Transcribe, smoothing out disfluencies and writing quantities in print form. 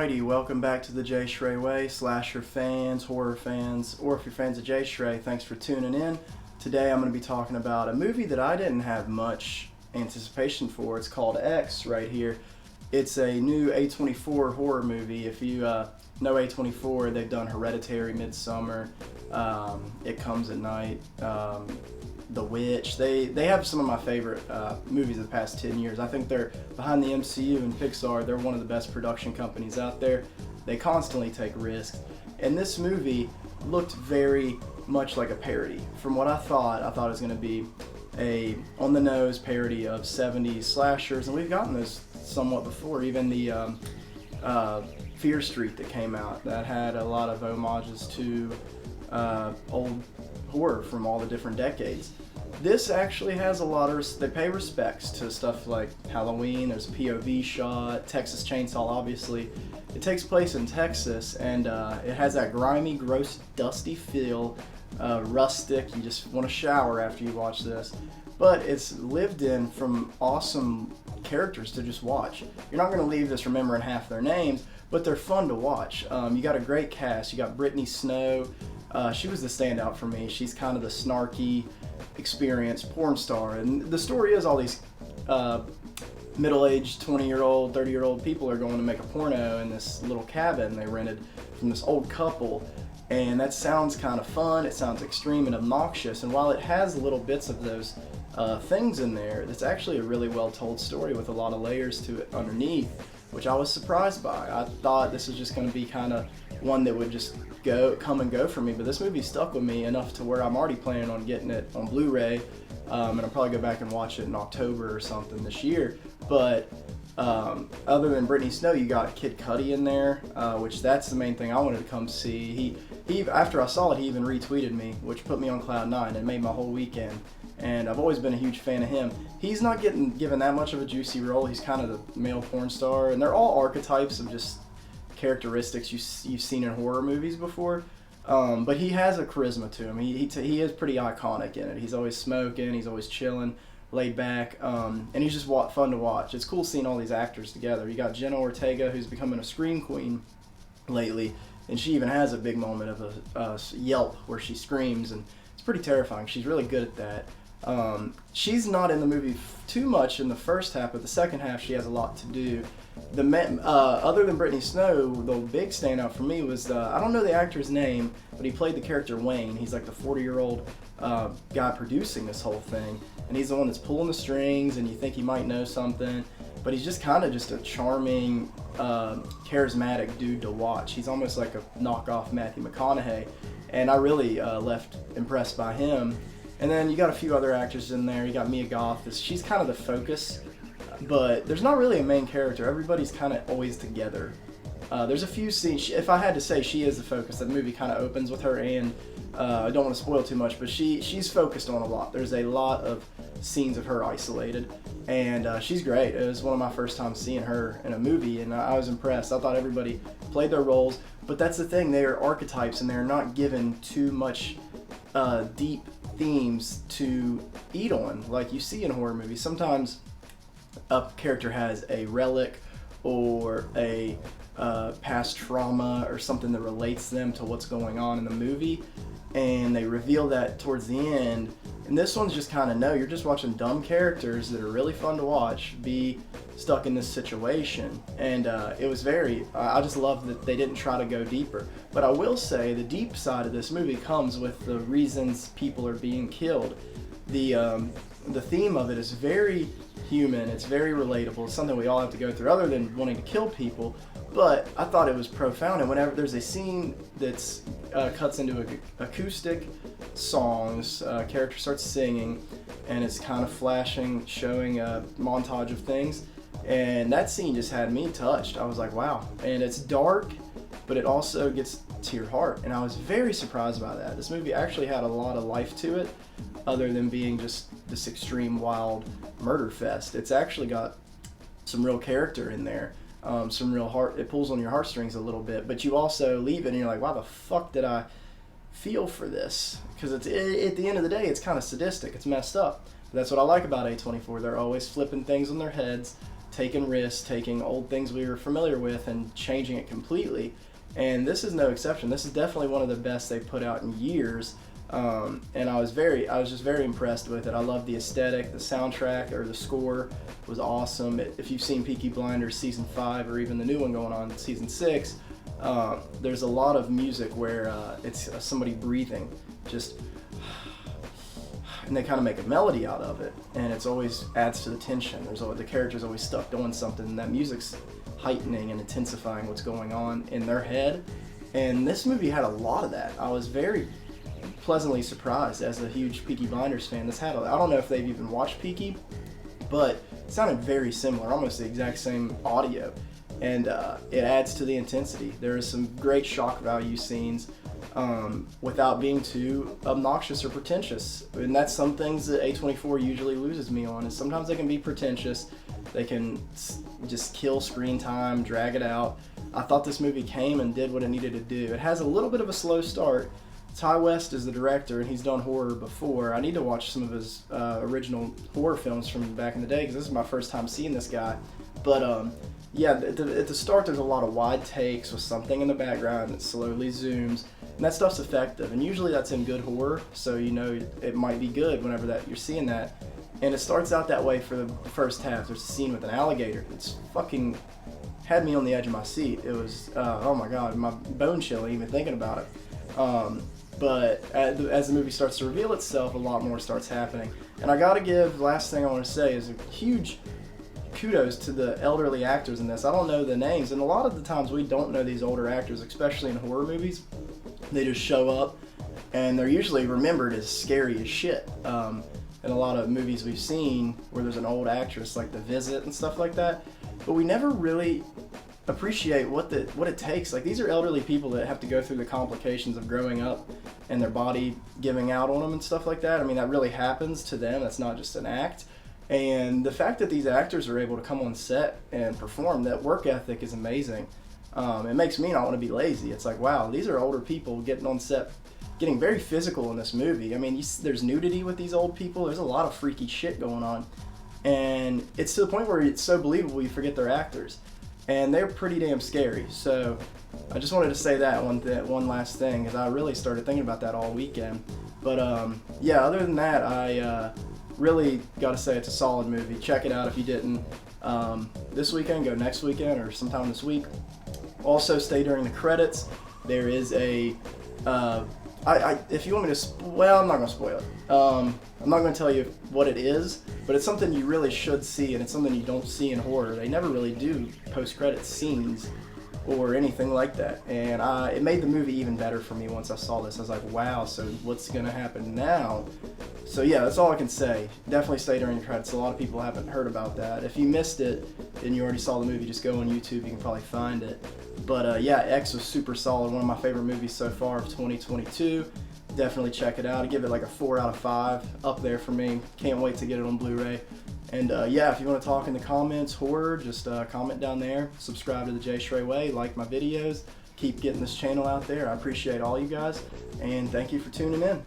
Alrighty, welcome back to the Jay Shrey Way. Slasher fans, horror fans, or if you're fans of Jay Shrey, thanks for tuning in. Today I'm going to be talking about a movie that I didn't have much anticipation for. It's called X right here. It's a new A24 horror movie. If you know A24, they've done Hereditary, Midsummer, It Comes at Night, The Witch. They have some of my favorite movies of the past 10 years. I think they're behind the MCU and Pixar. They're one of the best production companies out there. They constantly take risks. And this movie looked very much like a parody. From what I thought it was going to be a on-the-nose parody of 70s slashers. And we've gotten this somewhat before. Even the Fear Street that came out, that had a lot of homages to old horror from all the different decades. This actually has a lot of, they pay respects to stuff like Halloween. There's a POV shot, Texas Chainsaw obviously. It takes place in Texas, and it has that grimy, gross, dusty feel, rustic. You just want to shower after you watch this. But it's lived in from awesome characters to just watch. You're not going to leave this remembering half their names, but they're fun to watch. You got a great cast. You got Brittany Snow. She was the standout for me. She's kind of the snarky, experienced porn star. And the story is all these middle-aged 20-year-old, 30-year-old people are going to make a porno in this little cabin they rented from this old couple. And that sounds kind of fun. It sounds extreme and obnoxious. And while it has little bits of those things in there, it's actually a really well-told story with a lot of layers to it underneath, which I was surprised by. I thought this was just going to be kind of one that would just come and go for me, but this movie stuck with me enough to where I'm already planning on getting it on Blu-ray, and I'll probably go back and watch it in October or something this year. But other than Brittany Snow, you got Kid Cudi in there, which that's the main thing I wanted to come see. He after I saw it, he even retweeted me, which put me on cloud nine and made my whole weekend. And I've always been a huge fan of him. He's not getting given that much of a juicy role. He's kind of the male porn star, and they're all archetypes of just characteristics you've seen in horror movies before. But he has a charisma to him. He is pretty iconic in it. He's always smoking. He's always chilling, laid back, and he's just fun to watch. It's cool seeing all these actors together. You got Jenna Ortega, who's becoming a scream queen lately, and she even has a big moment of a yelp where she screams, and it's pretty terrifying. She's really good at that. She's not in the movie too much in the first half, but the second half she has a lot to do. Other than Brittany Snow, the big standout for me was, I don't know the actor's name, but he played the character Wayne. He's like the 40-year-old guy producing this whole thing, and he's the one that's pulling the strings, and you think he might know something, but he's just kind of just a charming, charismatic dude to watch. He's almost like a knockoff Matthew McConaughey, and I really left impressed by him. And then you got a few other actors in there. You got Mia Goth. She's kind of the focus, but there's not really a main character. Everybody's kind of always together. There's a few scenes. If I had to say, she is the focus. The movie kind of opens with her, and I don't want to spoil too much, but she's focused on a lot. There's a lot of scenes of her isolated, and she's great. It was one of my first times seeing her in a movie, and I was impressed. I thought everybody played their roles, but that's the thing. They are archetypes, and they're not given too much deep themes to eat on like you see in horror movies. Sometimes a character has a relic or a past trauma or something that relates them to what's going on in the movie, and they reveal that towards the end. And this one's just kind of, no, you're just watching dumb characters that are really fun to watch be stuck in this situation. And it was I just love that they didn't try to go deeper. But I will say the deep side of this movie comes with the reasons people are being killed. The theme of it is very human. It's very relatable. It's something we all have to go through, other than wanting to kill people. But I thought it was profound. And whenever there's a scene that's cuts into acoustic songs, character starts singing, and it's kind of flashing, showing a montage of things. And that scene just had me touched. I was like, wow. And it's dark, but it also gets to your heart. And I was very surprised by that. This movie actually had a lot of life to it, other than being just this extreme, wild murder fest. It's actually got some real character in there. Some real heart. It pulls on your heartstrings a little bit, but you also leave it and you're like, wow, the fuck did I feel for this? Because at the end of the day, it's kind of sadistic. It's messed up. But that's what I like about A24. They're always flipping things on their heads, taking risks, taking old things we were familiar with and changing it completely. And this is no exception. This is definitely one of the best they've put out in years. And I was just very impressed with it. I love the aesthetic, the soundtrack, or the score was awesome. If you've seen Peaky Blinders season 5 or even the new one going on season 6, there's a lot of music where it's somebody breathing, just, and they kind of make a melody out of it, and it's always adds to the tension. The character's always stuck doing something, and that music's heightening and intensifying what's going on in their head. And this movie had a lot of that. I was very pleasantly surprised as a huge Peaky Blinders fan. I don't know if they've even watched Peaky, but it sounded very similar, almost the exact same audio. And it adds to the intensity. There are some great shock value scenes without being too obnoxious or pretentious. And that's some things that A24 usually loses me on, is sometimes they can be pretentious. They can just kill screen time, drag it out. I thought this movie came and did what it needed to do. It has a little bit of a slow start. Ty West is the director, and he's done horror before. I need to watch some of his original horror films from back in the day, because this is my first time seeing this guy. But yeah, at the start there's a lot of wide takes with something in the background that slowly zooms, and that stuff's effective. And usually that's in good horror, so you know it might be good whenever you're seeing that. And it starts out that way for the first half. There's a scene with an alligator. It's fucking had me on the edge of my seat. It was, oh my god, my bone chilling even thinking about it. But as the movie starts to reveal itself, a lot more starts happening. And I gotta give, last thing I want to say is a huge kudos to the elderly actors in this. I don't know the names, and a lot of the times we don't know these older actors, especially in horror movies. They just show up, and they're usually remembered as scary as shit. In a lot of movies we've seen where there's an old actress, like The Visit and stuff like that, but we never really appreciate what it takes. Like, these are elderly people that have to go through the complications of growing up and their body giving out on them and stuff like that. I mean, that really happens to them. That's not just an act. And the fact that these actors are able to come on set and perform, that work ethic is amazing. It makes me not want to be lazy. It's like, wow, these are older people getting on set, getting very physical in this movie. I mean, there's nudity with these old people. There's a lot of freaky shit going on. And it's to the point where it's so believable you forget they're actors. And they're pretty damn scary. So I just wanted to say that one last thing, because I really started thinking about that all weekend. But yeah, other than that, I really got to say it's a solid movie. Check it out if you didn't. This weekend, go next weekend or sometime this week. Also, stay during the credits. There is a if you want me to, well, I'm not going to spoil it. I'm not going to tell you what it is, but it's something you really should see, and it's something you don't see in horror. They never really do post-credit scenes or anything like that, and it made the movie even better for me once I saw this. I was like, wow, so what's going to happen now? So yeah, that's all I can say. Definitely stay during the credits. A lot of people haven't heard about that. If you missed it and you already saw the movie, just go on YouTube. You can probably find it. But yeah, X was super solid. One of my favorite movies so far of 2022. Definitely check it out. I give it like a 4 out of 5. Up there for me. Can't wait to get it on Blu-ray. And yeah, if you want to talk in the comments, horror, just comment down there. Subscribe to the Jay Stray Way. Like my videos. Keep getting this channel out there. I appreciate all you guys. And thank you for tuning in.